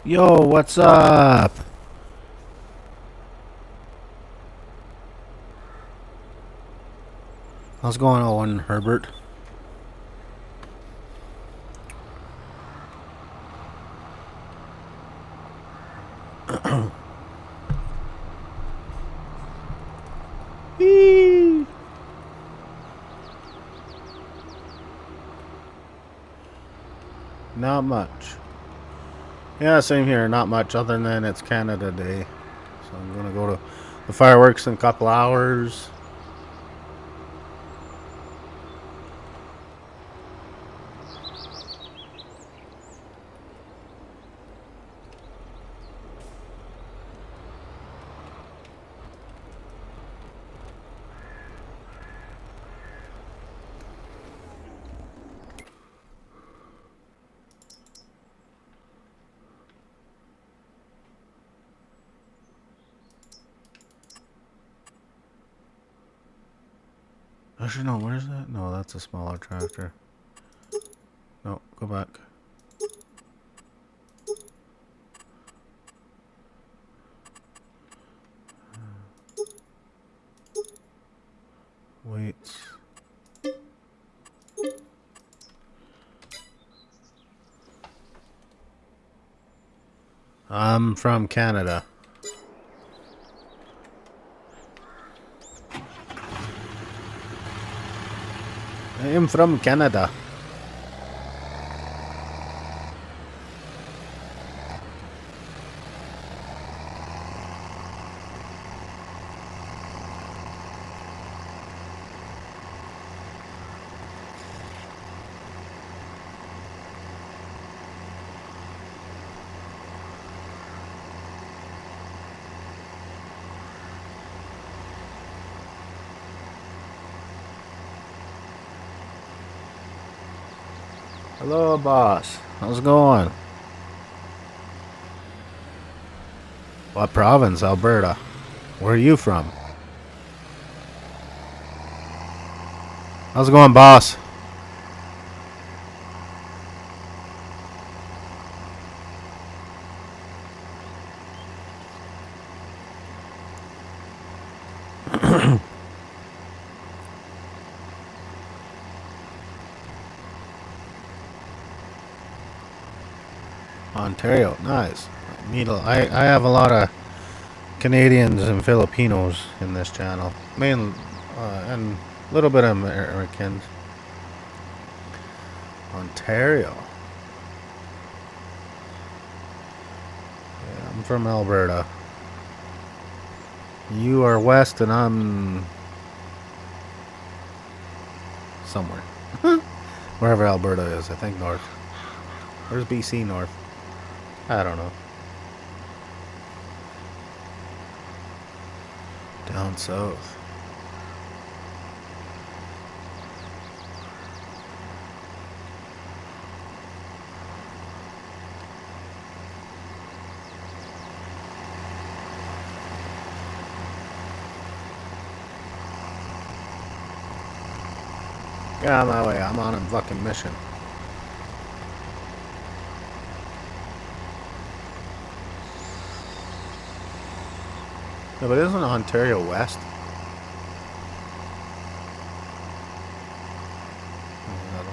Yo, what's up? How's it going, Owen Herbert? Eee. Not much. Yeah, same here. Not much other than it's Canada Day. So I'm gonna go to the fireworks in a couple hours. Actually, no. Where's that? No, that's a smaller tractor. No, go back. Wait. I'm from Canada. I am from Canada. Hello, boss. How's it going? What province? Alberta. Where are you from? How's it going, boss? Ontario, nice. I have a lot of Canadians and Filipinos in this channel, mainly, and a little bit of Americans. Ontario. Yeah, I'm from Alberta. You are west, and I'm somewhere, wherever Alberta is. I think north. Where's BC north? I don't know. Down south. Get out of my way. I'm on a fucking mission. No, but isn't Ontario west? I don't know.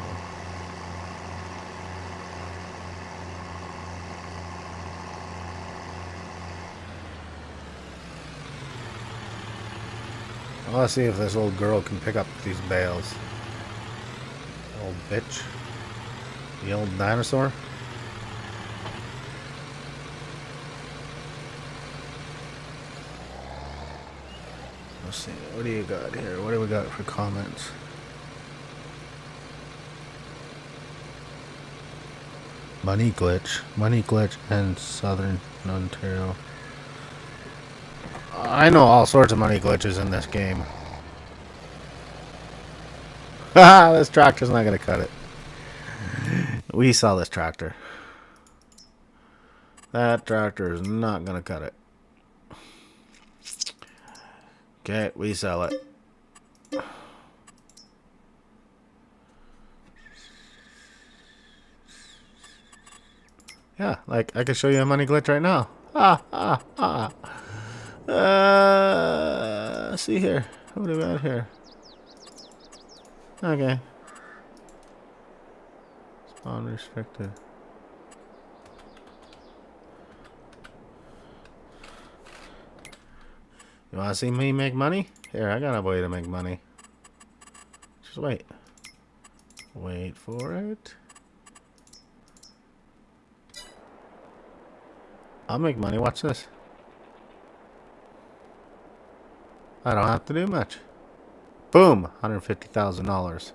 I want to see if this old girl can pick up these bales. Old bitch. The old dinosaur. Let's see. What do you got here? What do we got for comments? Money glitch, and Southern Ontario. I know all sorts of money glitches in this game. Haha, this tractor's not gonna cut it. We saw this tractor. That tractor is not gonna cut it. Okay, we sell it. Yeah, like I can show you a money glitch right now. See here. What do we got here? Okay. Spawn restricted. You wanna see me make money? Here, I got a way to make money. Just wait. Wait for it. I'll make money. Watch this. I don't have to do much. Boom! $150,000.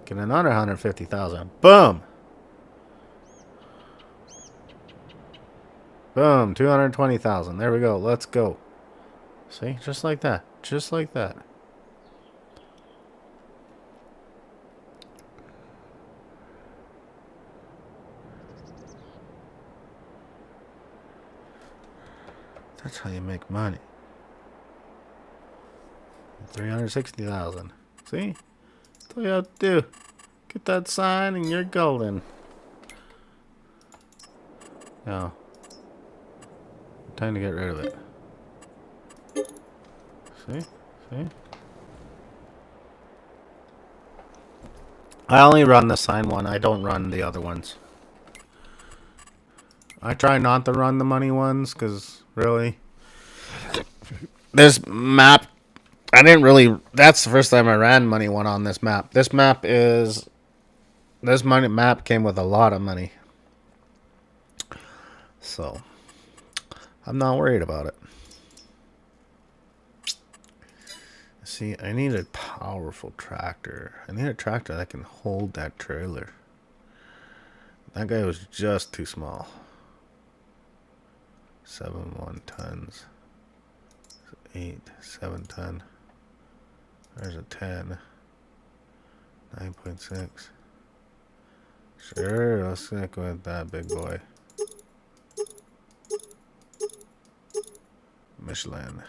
Get another $150,000. Boom! Boom! $220,000. There we go. Let's go. See? Just like that. Just like that. That's how you make money. 360,000. See? That's all you have to do. Get that sign and you're golden. Now, time to get rid of it. See? See? I only run the sign one. I don't run the other ones. I try not to run the money ones because really, this map, I didn't really. That's the first time I ran money one on this map. This map came with a lot of money, so I'm not worried about it. See, I need a powerful tractor. I need a tractor that can hold that trailer. That guy was just too small. 7 tons. 7 ton. There's a 10. 9.6. Sure, let's stick with that big boy. Michelin.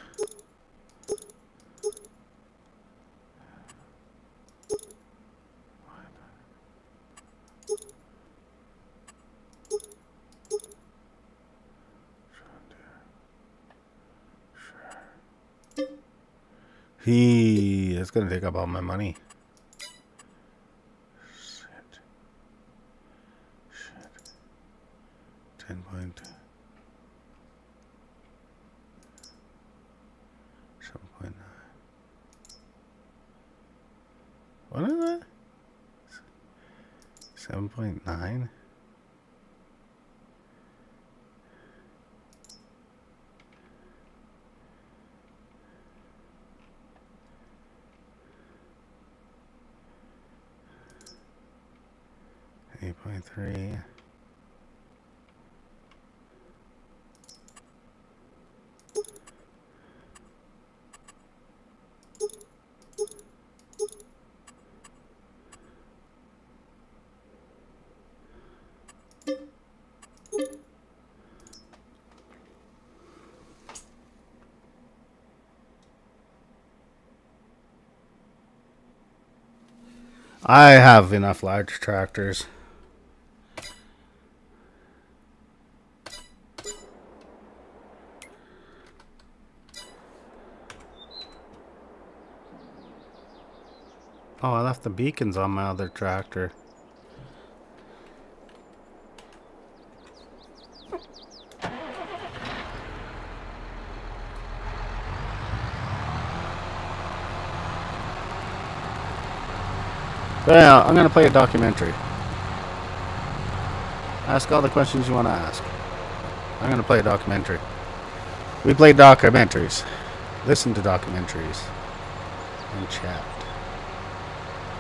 That's gonna take up all my money. Shit. 10.7.9. What is that? 7.9. .3. I have enough large tractors. Oh, I left the beacons on my other tractor. But yeah, I'm going to play a documentary. Ask all the questions you want to ask. I'm going to play a documentary. We play documentaries. Listen to documentaries. And chat.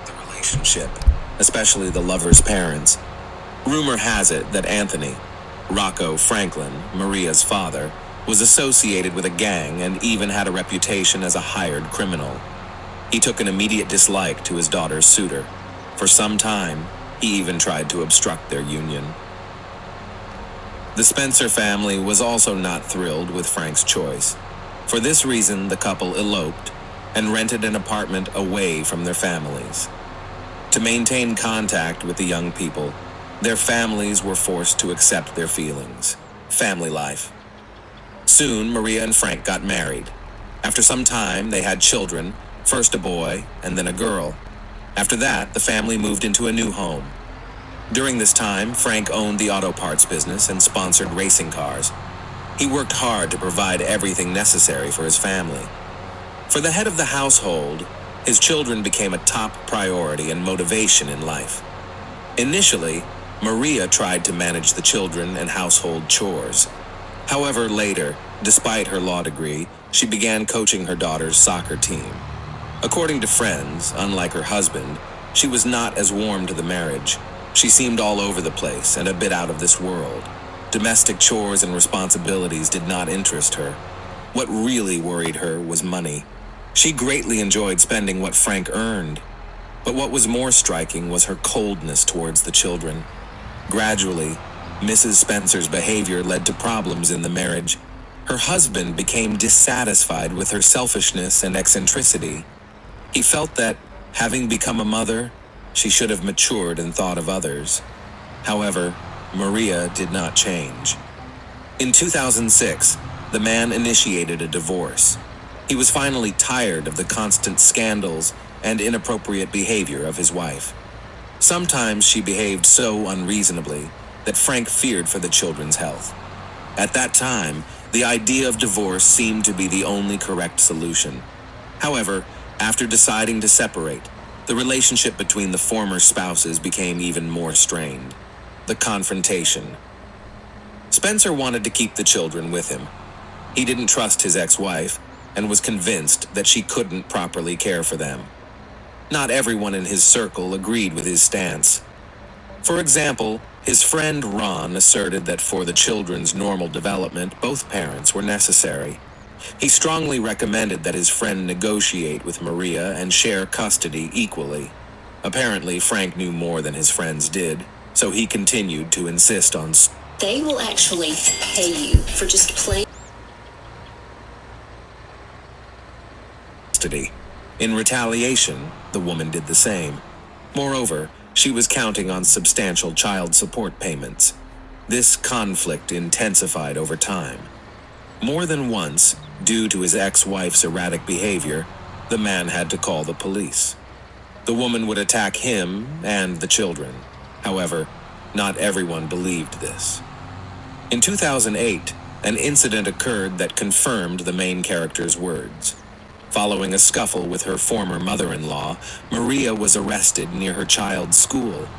The relationship, especially the lover's parents. Rumor has it that Anthony, Rocco Franklin, Maria's father, was associated with a gang and even had a reputation as a hired criminal. He took an immediate dislike to his daughter's suitor. For some time, he even tried to obstruct their union. The Spencer family was also not thrilled with Frank's choice. For this reason, the couple eloped and rented an apartment away from their families. To maintain contact with the young people, Their families were forced to accept their feelings. Family life. Soon, Maria and Frank got married. After some time, they had children, first a boy and then a girl. After that, the family moved into a new home. During this time, Frank owned the auto parts business and sponsored racing cars. He worked hard to provide everything necessary for his family. For the head of the household, his children became a top priority and motivation in life. Initially, Maria tried to manage the children and household chores. However, later, despite her law degree, she began coaching her daughter's soccer team. According to friends, unlike her husband, she was not as warm to the marriage. She seemed all over the place and a bit out of this world. Domestic chores and responsibilities did not interest her. What really worried her was money. She greatly enjoyed spending what Frank earned. But what was more striking was her coldness towards the children. Gradually, Mrs. Spencer's behavior led to problems in the marriage. Her husband became dissatisfied with her selfishness and eccentricity. He felt that, having become a mother, she should have matured and thought of others. However, Maria did not change. In 2006, the man initiated a divorce. He was finally tired of the constant scandals and inappropriate behavior of his wife. Sometimes she behaved so unreasonably that Frank feared for the children's health. At that time, the idea of divorce seemed to be the only correct solution. However, after deciding to separate, the relationship between the former spouses became even more strained. The confrontation. Spencer wanted to keep the children with him. He didn't trust his ex-wife and was convinced that she couldn't properly care for them. Not everyone in his circle agreed with his stance. For example, his friend Ron asserted that for the children's normal development, both parents were necessary. He strongly recommended that his friend negotiate with Maria and share custody equally. Apparently, Frank knew more than his friends did, so he continued to insist on They will actually pay you for just playing custody. In retaliation, the woman did the same. Moreover, she was counting on substantial child support payments. This conflict intensified over time. More than once, due to his ex-wife's erratic behavior, the man had to call the police. The woman would attack him and the children. However, not everyone believed this. In 2008, an incident occurred that confirmed the main character's words. Following a scuffle with her former mother-in-law, Maria was arrested near her child's school.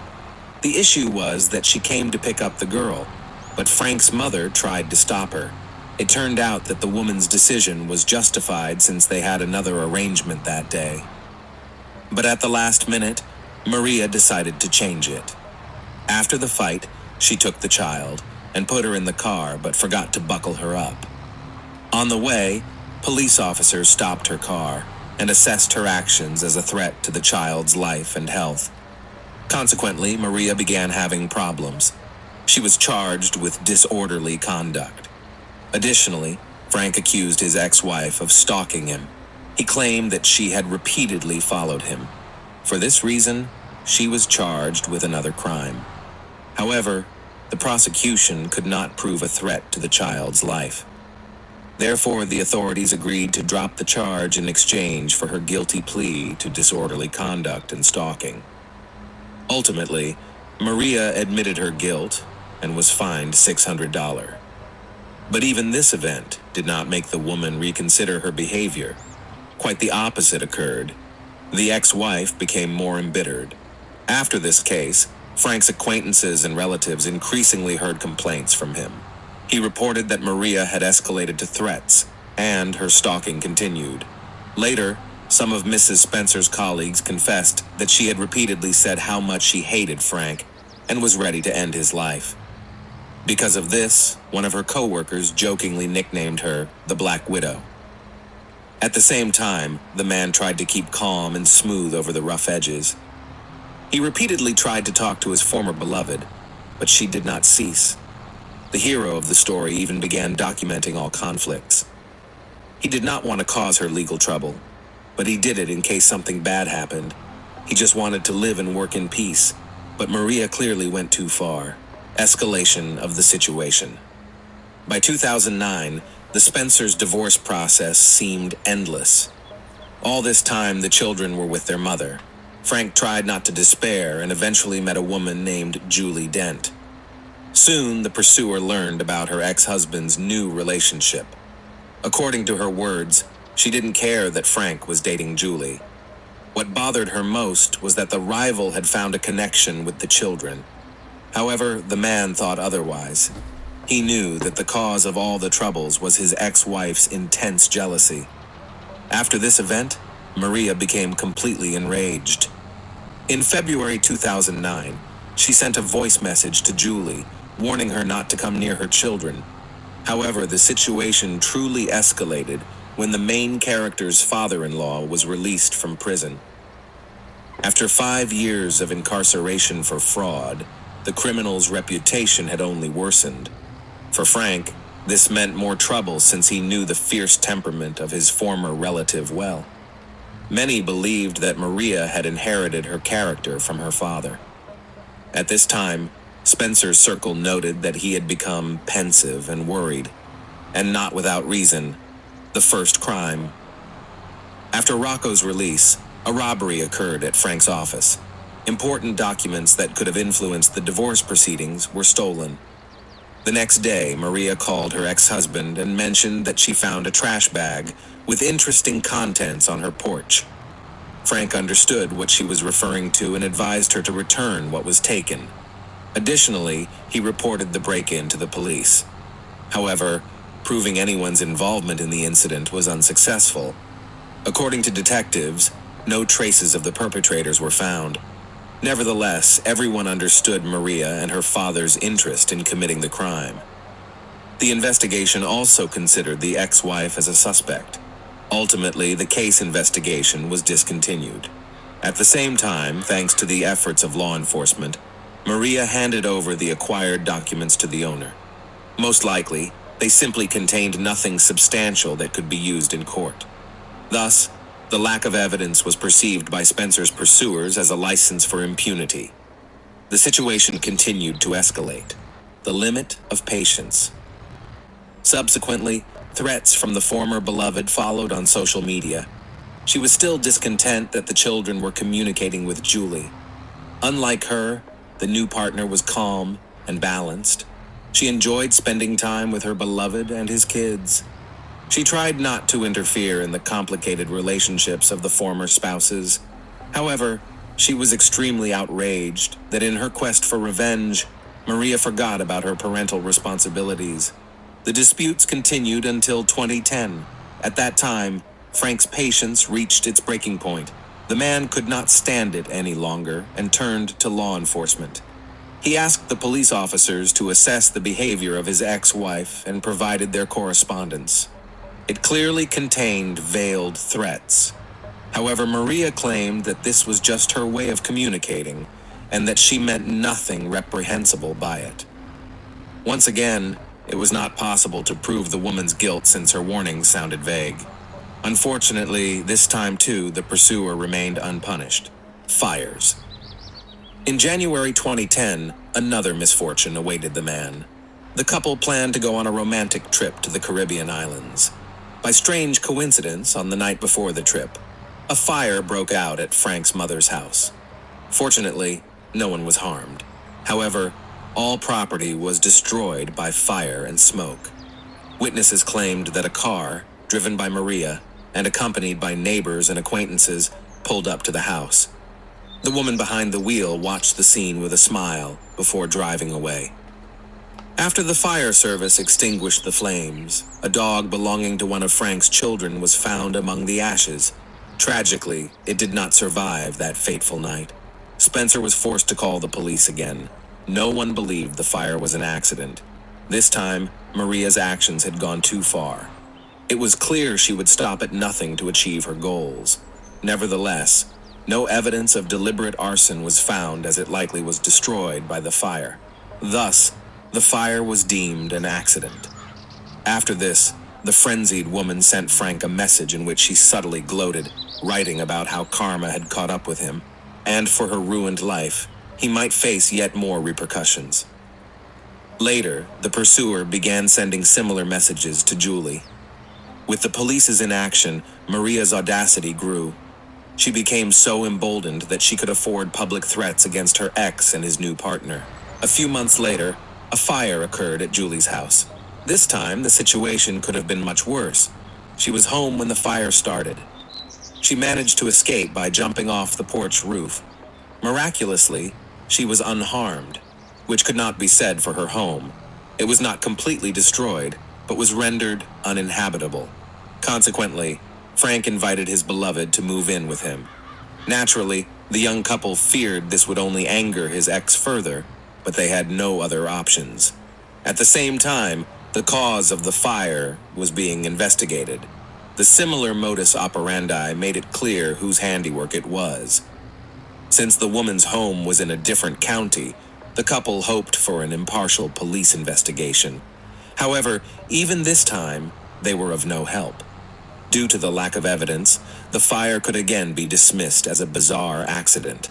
The issue was that she came to pick up the girl, but Frank's mother tried to stop her. It turned out that the woman's decision was justified since they had another arrangement that day. But at the last minute, Maria decided to change it. After the fight, she took the child and put her in the car but forgot to buckle her up. On the way, police officers stopped her car and assessed her actions as a threat to the child's life and health. Consequently, Maria began having problems. She was charged with disorderly conduct. Additionally, Frank accused his ex-wife of stalking him. He claimed that she had repeatedly followed him. For this reason, she was charged with another crime. However, the prosecution could not prove a threat to the child's life. Therefore, the authorities agreed to drop the charge in exchange for her guilty plea to disorderly conduct and stalking. Ultimately, Maria admitted her guilt and was fined $600. But even this event did not make the woman reconsider her behavior. Quite the opposite occurred. The ex-wife became more embittered. After this case, Frank's acquaintances and relatives increasingly heard complaints from him. He reported that Maria had escalated to threats, and her stalking continued. Later, some of Mrs. Spencer's colleagues confessed that she had repeatedly said how much she hated Frank and was ready to end his life. Because of this, one of her co-workers jokingly nicknamed her the Black Widow. At the same time, the man tried to keep calm and smooth over the rough edges. He repeatedly tried to talk to his former beloved, but she did not cease. The hero of the story even began documenting all conflicts. He did not want to cause her legal trouble, but he did it in case something bad happened. He just wanted to live and work in peace. But Maria clearly went too far. Escalation of the situation. By 2009, the Spencers' divorce process seemed endless. All this time, the children were with their mother. Frank tried not to despair and eventually met a woman named Julie Dent. Soon, the pursuer learned about her ex-husband's new relationship. According to her words, she didn't care that Frank was dating Julie. What bothered her most was that the rival had found a connection with the children. However, the man thought otherwise. He knew that the cause of all the troubles was his ex-wife's intense jealousy. After this event, Maria became completely enraged. In February 2009, she sent a voice message to Julie, warning her not to come near her children. However, the situation truly escalated when the main character's father-in-law was released from prison. After 5 years of incarceration for fraud, the criminal's reputation had only worsened. For Frank, this meant more trouble since he knew the fierce temperament of his former relative well. Many believed that Maria had inherited her character from her father. At this time, Spencer's circle noted that he had become pensive and worried, and not without reason. The first crime. After Rocco's release, a robbery occurred at Frank's office. Important documents that could have influenced the divorce proceedings were stolen. The next day, Maria called her ex-husband and mentioned that she found a trash bag with interesting contents on her porch. Frank understood what she was referring to and advised her to return what was taken. Additionally, he reported the break-in to the police. However, proving anyone's involvement in the incident was unsuccessful. According to detectives, no traces of the perpetrators were found. Nevertheless, everyone understood Maria and her father's interest in committing the crime. The investigation also considered the ex-wife as a suspect. Ultimately, the case investigation was discontinued. At the same time, thanks to the efforts of law enforcement, Maria handed over the acquired documents to the owner. Most likely, they simply contained nothing substantial that could be used in court. Thus, the lack of evidence was perceived by Spencer's pursuers as a license for impunity. The situation continued to escalate. The limit of patience. Subsequently, threats from the former beloved followed on social media. She was still discontent that the children were communicating with Julie. Unlike her, the new partner was calm and balanced. She enjoyed spending time with her beloved and his kids. She tried not to interfere in the complicated relationships of the former spouses. However, she was extremely outraged that in her quest for revenge, Maria forgot about her parental responsibilities. The disputes continued until 2010. At that time, Frank's patience reached its breaking point. The man could not stand it any longer and turned to law enforcement. He asked the police officers to assess the behavior of his ex-wife and provided their correspondence. It clearly contained veiled threats. However, Maria claimed that this was just her way of communicating and that she meant nothing reprehensible by it. Once again, it was not possible to prove the woman's guilt since her warnings sounded vague. Unfortunately, this time too, the pursuer remained unpunished. Fires. In January 2010, another misfortune awaited the man. The couple planned to go on a romantic trip to the Caribbean islands. By strange coincidence, on the night before the trip, a fire broke out at Frank's mother's house. Fortunately, no one was harmed. However, all property was destroyed by fire and smoke. Witnesses claimed that a car, driven by Maria and accompanied by neighbors and acquaintances, pulled up to the house. The woman behind the wheel watched the scene with a smile before driving away. After the fire service extinguished the flames, a dog belonging to one of Frank's children was found among the ashes. Tragically, it did not survive that fateful night. Spencer was forced to call the police again. No one believed the fire was an accident. This time, Maria's actions had gone too far. It was clear she would stop at nothing to achieve her goals. Nevertheless, no evidence of deliberate arson was found as it likely was destroyed by the fire. Thus, the fire was deemed an accident. After this, the frenzied woman sent Frank a message in which she subtly gloated, writing about how karma had caught up with him, and for her ruined life, he might face yet more repercussions. Later, the pursuer began sending similar messages to Julie. With the police's inaction, Maria's audacity grew. She became so emboldened that she could afford public threats against her ex and his new partner. A few months later, a fire occurred at Julie's house. This time, the situation could have been much worse. She was home when the fire started. She managed to escape by jumping off the porch roof. Miraculously, she was unharmed, which could not be said for her home. It was not completely destroyed, but was rendered uninhabitable. Consequently, Frank invited his beloved to move in with him. Naturally, the young couple feared this would only anger his ex further, but they had no other options. At the same time, the cause of the fire was being investigated. The similar modus operandi made it clear whose handiwork it was. Since the woman's home was in a different county, the couple hoped for an impartial police investigation. However, even this time, they were of no help. Due to the lack of evidence, the fire could again be dismissed as a bizarre accident.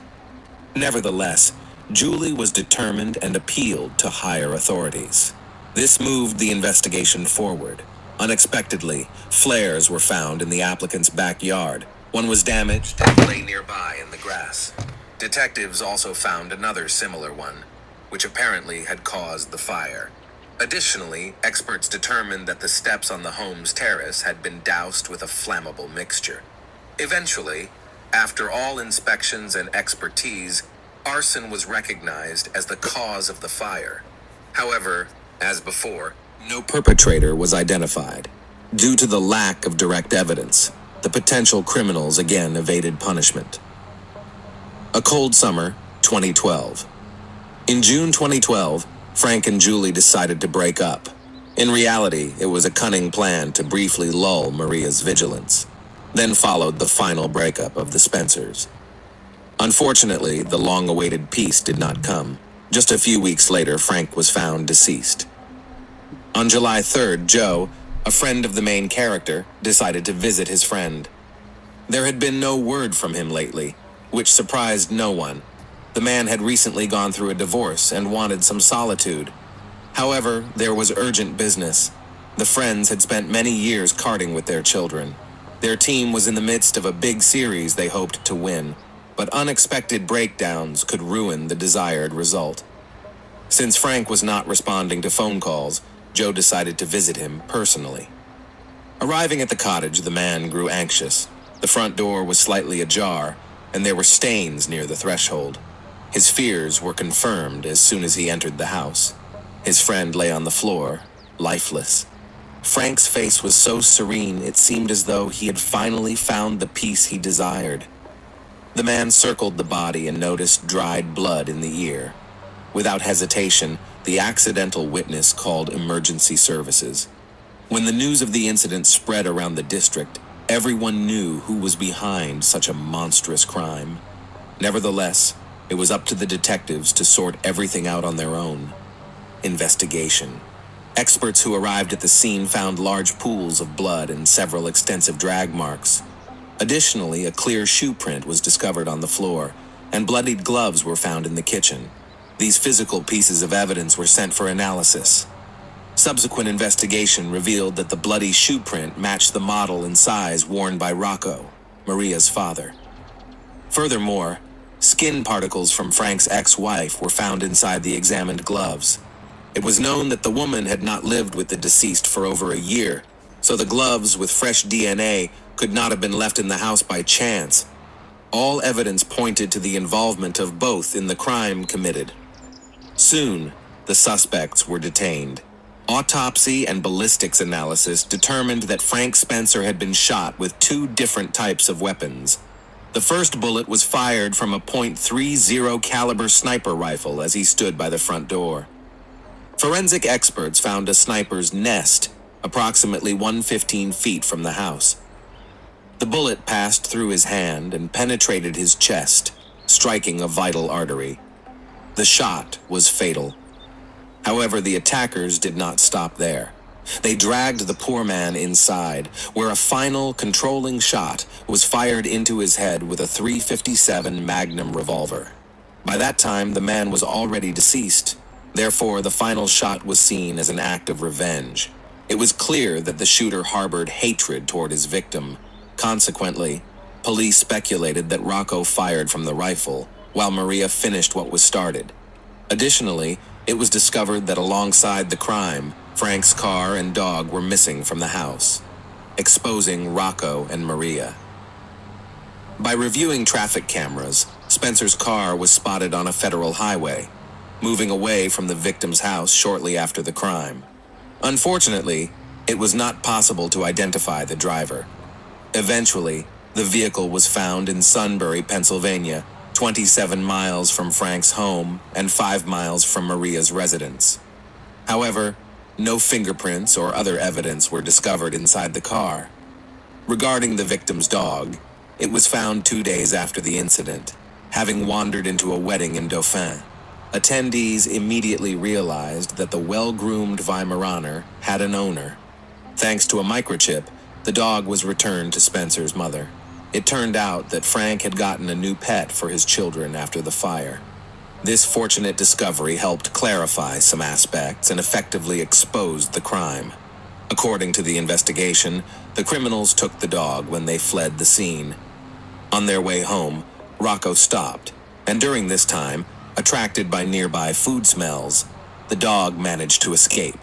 Nevertheless, Julie was determined and appealed to higher authorities. This moved the investigation forward. Unexpectedly, flares were found in the applicant's backyard. One was damaged and lay nearby in the grass. Detectives also found another similar one, which apparently had caused the fire. Additionally, experts determined that the steps on the home's terrace had been doused with a flammable mixture. Eventually, after all inspections and expertise, arson was recognized as the cause of the fire. However, as before, no perpetrator was identified. Due to the lack of direct evidence, the potential criminals again evaded punishment. A cold summer, 2012. In June 2012, Frank and Julie decided to break up. In reality, it was a cunning plan to briefly lull Maria's vigilance. Then followed the final breakup of the Spencers. Unfortunately, the long-awaited peace did not come. Just a few weeks later, Frank was found deceased. On July 3rd, Joe, a friend of the main character, decided to visit his friend. There had been no word from him lately, which surprised no one. The man had recently gone through a divorce and wanted some solitude. However, there was urgent business. The friends had spent many years karting with their children. Their team was in the midst of a big series they hoped to win, but unexpected breakdowns could ruin the desired result. Since Frank was not responding to phone calls, Joe decided to visit him personally. Arriving at the cottage, the man grew anxious. The front door was slightly ajar, and there were stains near the threshold. His fears were confirmed as soon as he entered the house. His friend lay on the floor, lifeless. Frank's face was so serene it seemed as though he had finally found the peace he desired. The man circled the body and noticed dried blood in the ear. Without hesitation, the accidental witness called emergency services. When the news of the incident spread around the district, everyone knew who was behind such a monstrous crime. Nevertheless, it was up to the detectives to sort everything out on their own. Investigation. Experts who arrived at the scene found large pools of blood and several extensive drag marks. Additionally, a clear shoe print was discovered on the floor, and bloodied gloves were found in the kitchen. These physical pieces of evidence were sent for analysis. Subsequent investigation revealed that the bloody shoe print matched the model and size worn by Rocco, Maria's father. Furthermore, skin particles from Frank's ex-wife were found inside the examined gloves. It was known that the woman had not lived with the deceased for over a year, so the gloves with fresh DNA could not have been left in the house by chance. All evidence pointed to the involvement of both in the crime committed. Soon, the suspects were detained. Autopsy and ballistics analysis determined that Frank Spencer had been shot with two different types of weapons. The first bullet was fired from a .30 caliber sniper rifle as he stood by the front door. Forensic experts found a sniper's nest approximately 115 feet from the house. The bullet passed through his hand and penetrated his chest, striking a vital artery. The shot was fatal. However, the attackers did not stop there. They dragged the poor man inside, where a final controlling shot was fired into his head with a .357 Magnum revolver. By that time, the man was already deceased. Therefore, the final shot was seen as an act of revenge. It was clear that the shooter harbored hatred toward his victim. Consequently, police speculated that Rocco fired from the rifle, while Maria finished what was started. Additionally, it was discovered that alongside the crime, Frank's car and dog were missing from the house, exposing Rocco and Maria. By reviewing traffic cameras, Spencer's car was spotted on a federal highway, moving away from the victim's house shortly after the crime. Unfortunately, it was not possible to identify the driver. Eventually, the vehicle was found in Sunbury, Pennsylvania, 27 miles from Frank's home and 5 miles from Maria's residence. However, no fingerprints or other evidence were discovered inside the car. Regarding the victim's dog, it was found 2 days after the incident, having wandered into a wedding in Dauphin. Attendees immediately realized that the well-groomed Weimaraner had an owner. Thanks to a microchip, the dog was returned to Spencer's mother. It turned out that Frank had gotten a new pet for his children after the fire. This fortunate discovery helped clarify some aspects and effectively exposed the crime. According to the investigation, the criminals took the dog when they fled the scene. On their way home, Rocco stopped, and during this time, attracted by nearby food smells, the dog managed to escape.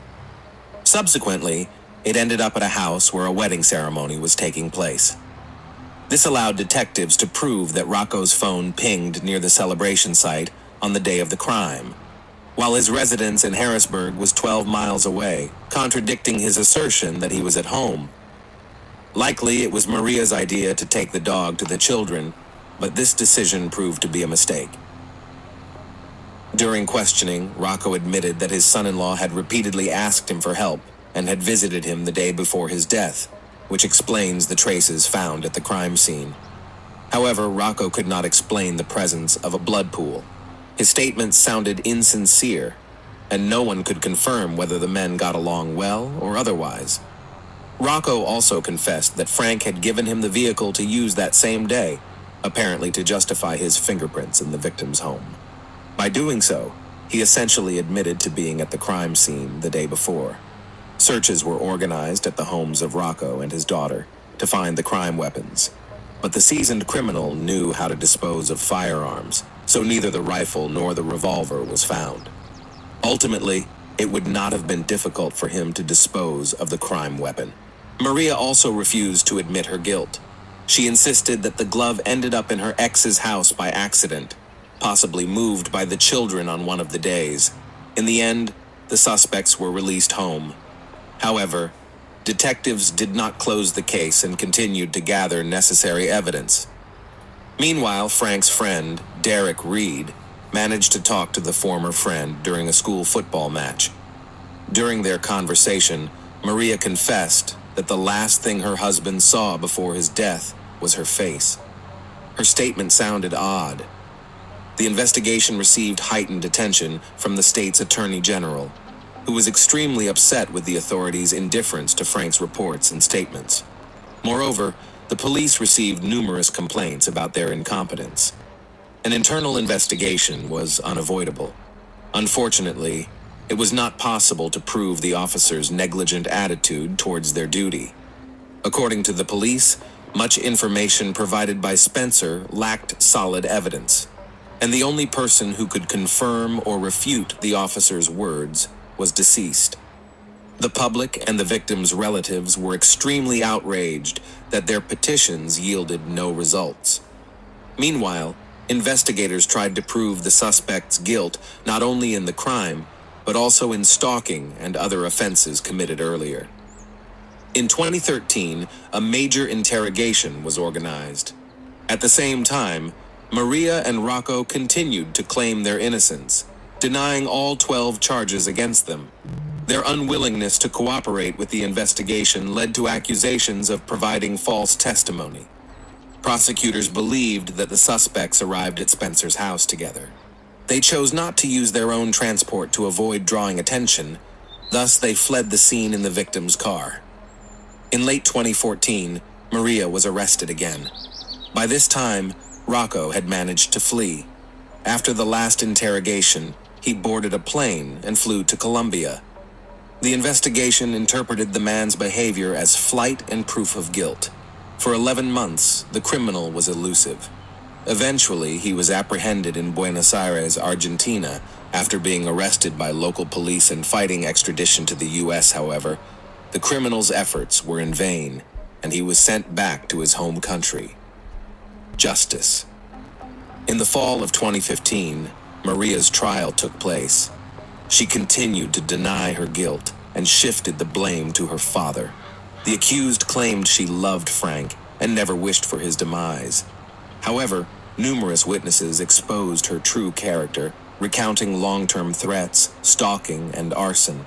Subsequently, it ended up at a house where a wedding ceremony was taking place. This allowed detectives to prove that Rocco's phone pinged near the celebration site on the day of the crime, while his residence in Harrisburg was 12 miles away, contradicting his assertion that he was at home. Likely, it was Maria's idea to take the dog to the children, but this decision proved to be a mistake. During questioning, Rocco admitted that his son-in-law had repeatedly asked him for help and had visited him the day before his death, which explains the traces found at the crime scene. However, Rocco could not explain the presence of a blood pool. His statements sounded insincere, and no one could confirm whether the men got along well or otherwise. Rocco also confessed that Frank had given him the vehicle to use that same day, apparently to justify his fingerprints in the victim's home. By doing so, he essentially admitted to being at the crime scene the day before. Searches were organized at the homes of Rocco and his daughter to find the crime weapons, but the seasoned criminal knew how to dispose of firearms, so neither the rifle nor the revolver was found. Ultimately, it would not have been difficult for him to dispose of the crime weapon. Maria also refused to admit her guilt. She insisted that the glove ended up in her ex's house by accident, possibly moved by the children on one of the days. In the end, the suspects were released home. However, detectives did not close the case and continued to gather necessary evidence. Meanwhile, Frank's friend, Derek Reed, managed to talk to the former friend during a school football match. During their conversation, Maria confessed that the last thing her husband saw before his death was her face. Her statement sounded odd. The investigation received heightened attention from the state's attorney general, who was extremely upset with the authorities' indifference to Frank's reports and statements. Moreover, the police received numerous complaints about their incompetence. An internal investigation was unavoidable. Unfortunately, it was not possible to prove the officers' negligent attitude towards their duty. According to the police, much information provided by Spencer lacked solid evidence, and the only person who could confirm or refute the officers' words was deceased. The public and the victims' relatives were extremely outraged that their petitions yielded no results. Meanwhile, investigators tried to prove the suspect's guilt not only in the crime, but also in stalking and other offenses committed earlier. In 2013, a major interrogation was organized. At the same time, Maria and Rocco continued to claim their innocence, denying all 12 charges against them. Their unwillingness to cooperate with the investigation led to accusations of providing false testimony. Prosecutors believed that the suspects arrived at Spencer's house together. They chose not to use their own transport to avoid drawing attention, thus they fled the scene in the victim's car. In late 2014, Maria was arrested again. By this time, Rocco had managed to flee. After the last interrogation, he boarded a plane and flew to Colombia. The investigation interpreted the man's behavior as flight and proof of guilt. For 11 months, the criminal was elusive. Eventually, he was apprehended in Buenos Aires, Argentina, after being arrested by local police and fighting extradition to the U.S., however. The criminal's efforts were in vain, and he was sent back to his home country. Justice. In the fall of 2015, Maria's trial took place. She continued to deny her guilt and shifted the blame to her father. The accused claimed she loved Frank and never wished for his demise. However, numerous witnesses exposed her true character, recounting long-term threats, stalking, and arson.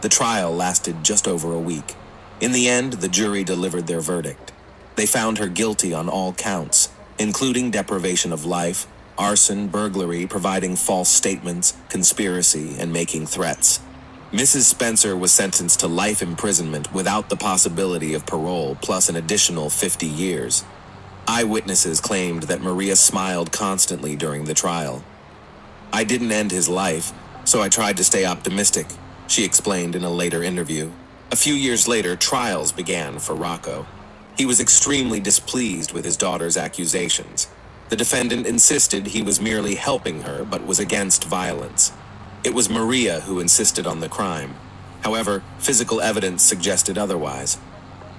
The trial lasted just over a week. In the end, the jury delivered their verdict. They found her guilty on all counts, including deprivation of life, arson, burglary, providing false statements, conspiracy, and making threats. Mrs. Spencer was sentenced to life imprisonment without the possibility of parole, plus an additional 50 years. Eyewitnesses claimed that Maria smiled constantly during the trial. "I didn't end his life, so I tried to stay optimistic," she explained in a later interview. A few years later, trials began for Rocco. He was extremely displeased with his daughter's accusations. The defendant insisted he was merely helping her but was against violence. It was Maria who insisted on the crime. However, physical evidence suggested otherwise.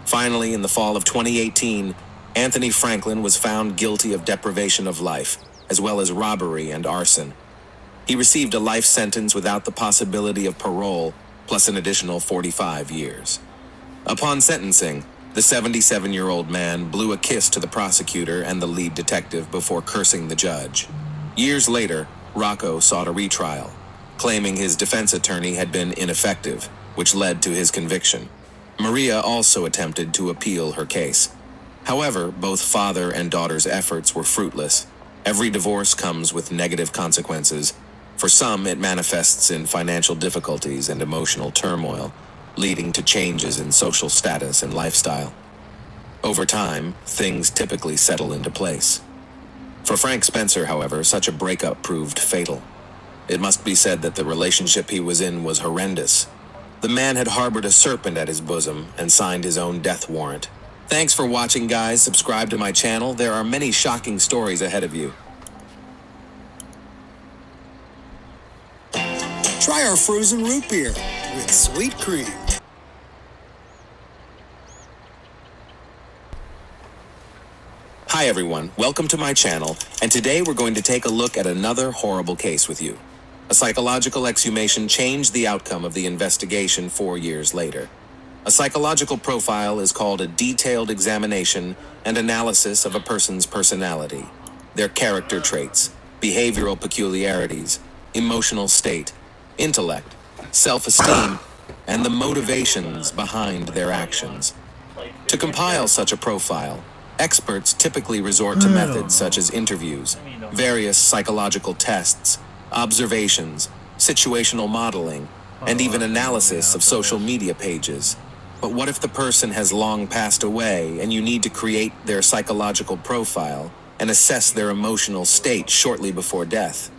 Finally, in the fall of 2018, Anthony Franklin was found guilty of deprivation of life, as well as robbery and arson. He received a life sentence without the possibility of parole, plus an additional 45 years. Upon sentencing, the 77-year-old man blew a kiss to the prosecutor and the lead detective before cursing the judge. Years later, Rocco sought a retrial, claiming his defense attorney had been ineffective, which led to his conviction. Maria also attempted to appeal her case. However, both father and daughter's efforts were fruitless. Every divorce comes with negative consequences. For some, it manifests in financial difficulties and emotional turmoil, leading to changes in social status and lifestyle. Over time, things typically settle into place. For Frank Spencer, however, such a breakup proved fatal. It must be said that the relationship he was in was horrendous. The man had harbored a serpent at his bosom and signed his own death warrant. Thanks for watching, guys. Subscribe to my channel. There are many shocking stories ahead of you. Try our frozen root beer with sweet cream. Hi everyone, welcome to my channel, and today we're going to take a look at another horrible case with you. A psychological exhumation changed the outcome of the investigation 4 years later. A psychological profile is called a detailed examination and analysis of a person's personality, their character traits, behavioral peculiarities, emotional state, intellect, self-esteem, and the motivations behind their actions. To compile such a profile, experts typically resort to methods such as interviews, various psychological tests, observations, situational modeling, and even analysis of social media pages. But what if the person has long passed away and you need to create their psychological profile and assess their emotional state shortly before death?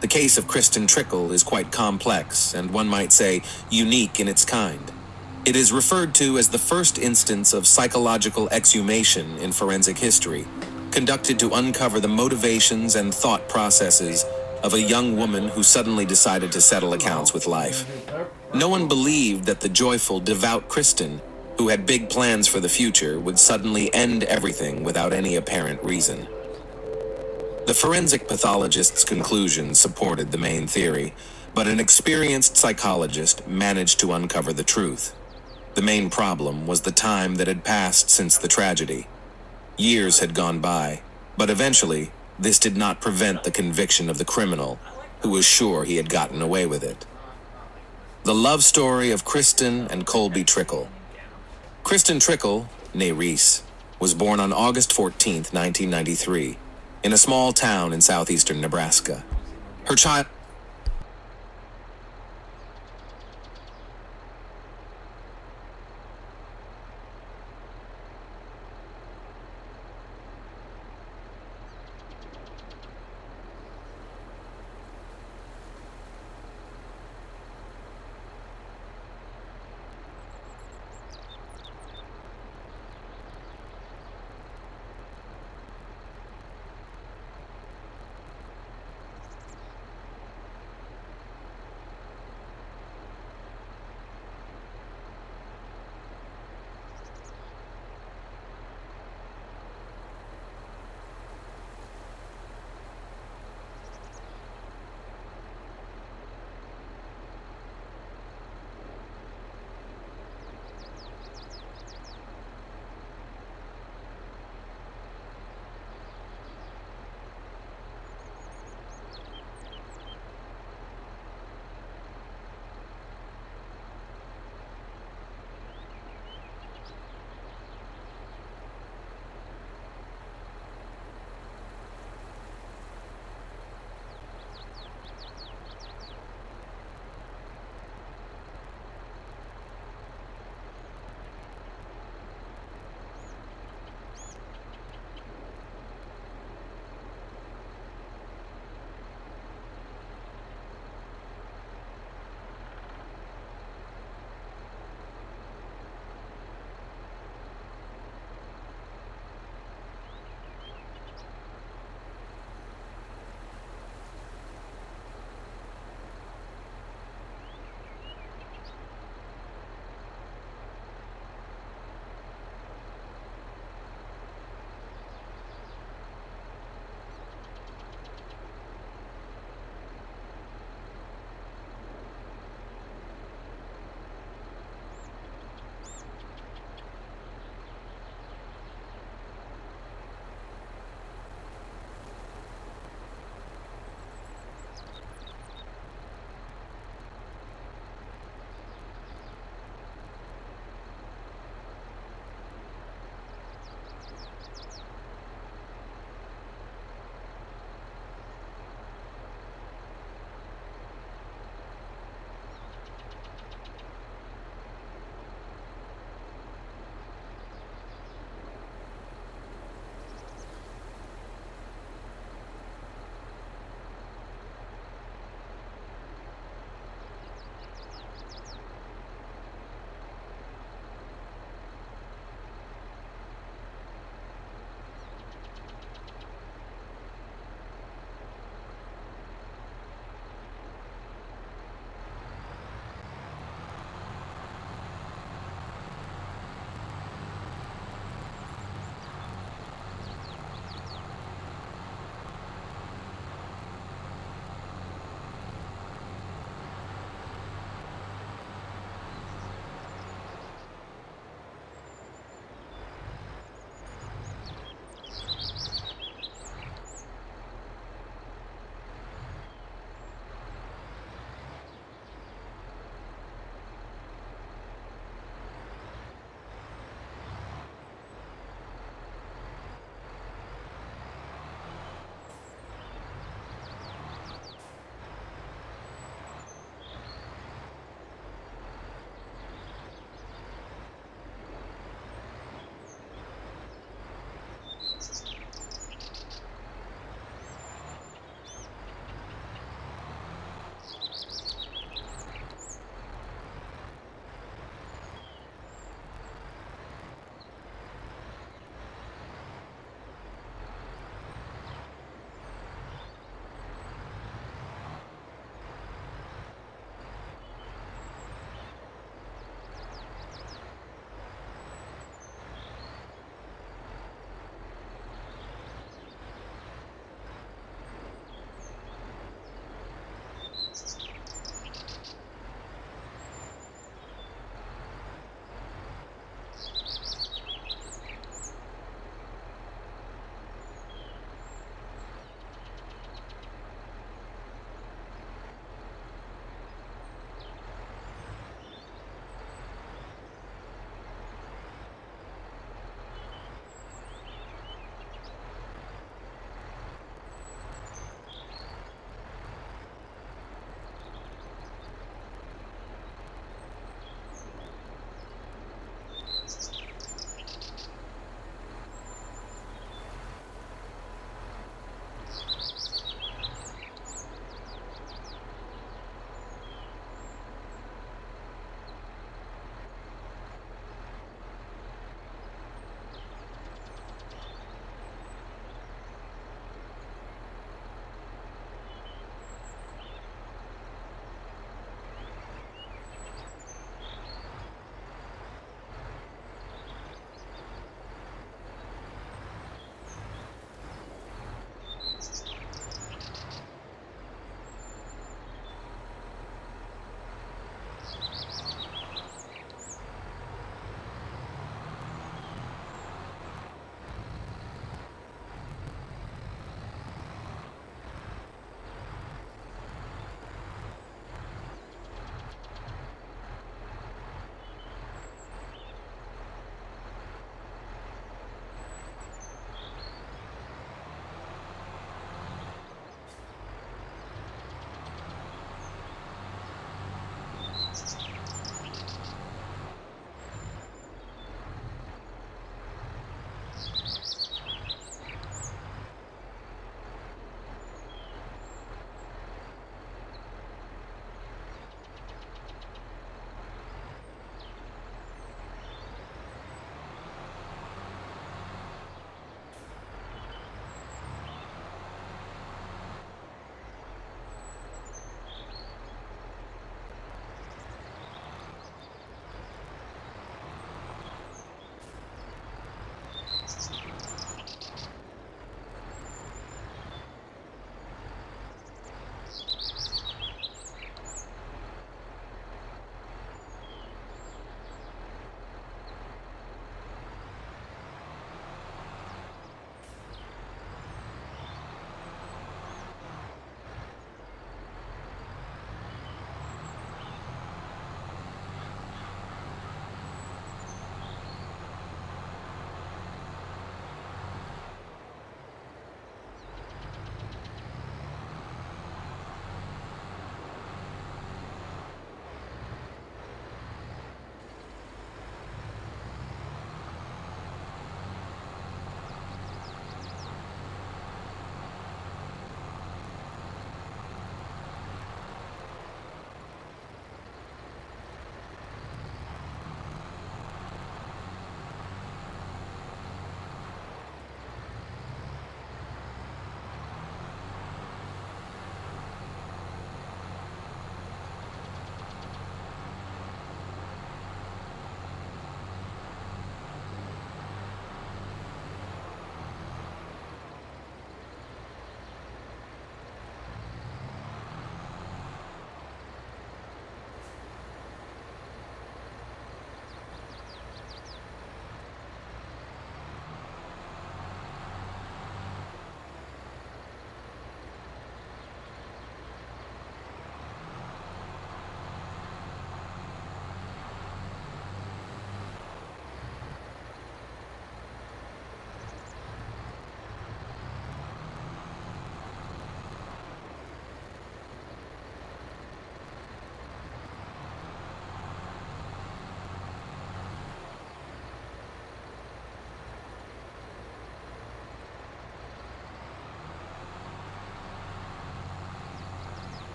The case of Kristen Trickle is quite complex and, one might say, unique in its kind. It is referred to as the first instance of psychological exhumation in forensic history, conducted to uncover the motivations and thought processes of a young woman who suddenly decided to settle accounts with life. No one believed that the joyful, devout Kristen, who had big plans for the future, would suddenly end everything without any apparent reason. The forensic pathologist's conclusions supported the main theory, but an experienced psychologist managed to uncover the truth. The main problem was the time that had passed since the tragedy. Years had gone by, but eventually, this did not prevent the conviction of the criminal, who was sure he had gotten away with it. The love story of Kristen and Colby Trickle. Kristen Trickle, née Reese, was born on August 14, 1993, in a small town in southeastern Nebraska. Her child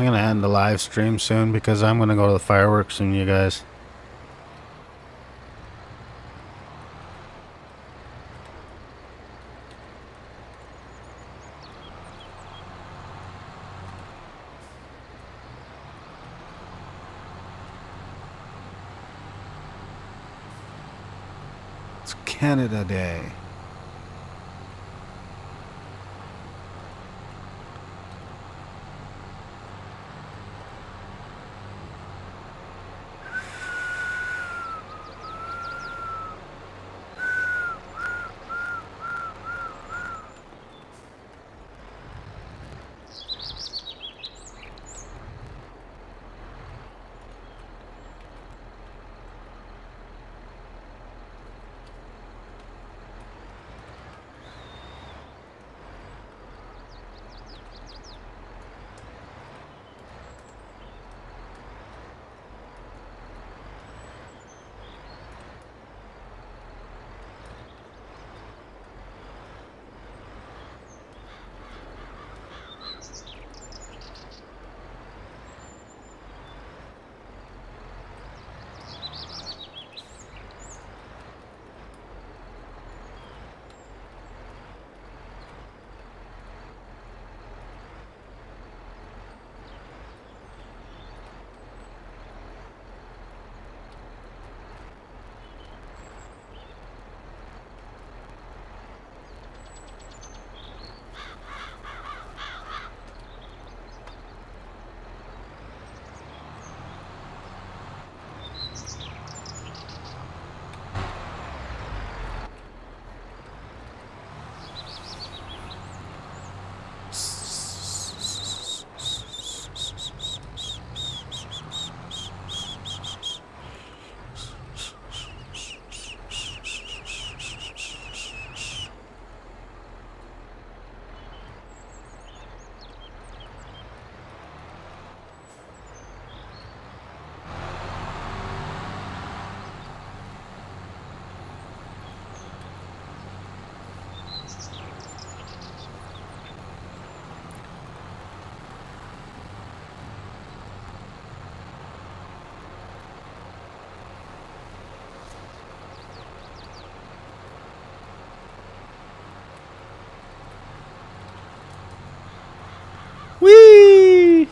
I'm gonna end the live stream soon because I'm gonna go to the fireworks soon, you guys. It's Canada Day. Whee!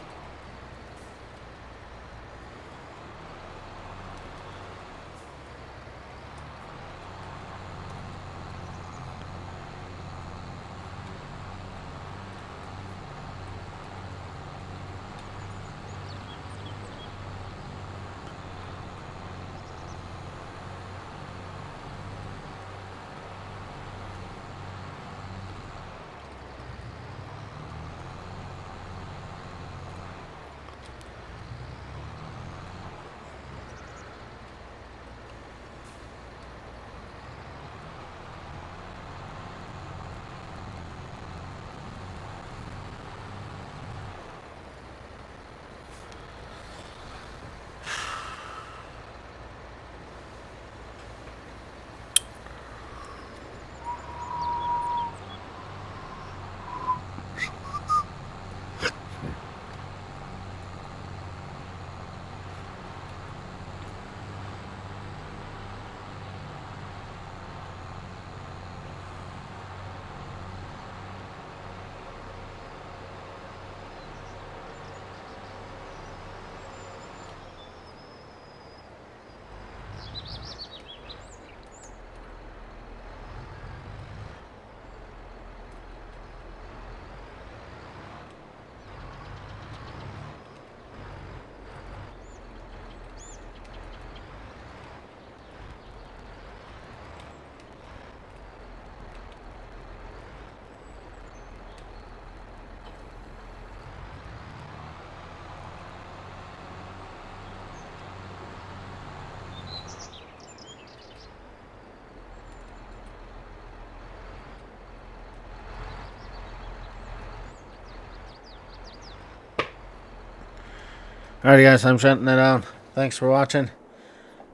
Alrighty, guys, I'm shutting it down. Thanks for watching.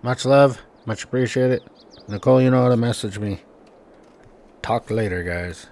Much love. Much appreciated. Nicole, you know how to message me. Talk later, guys.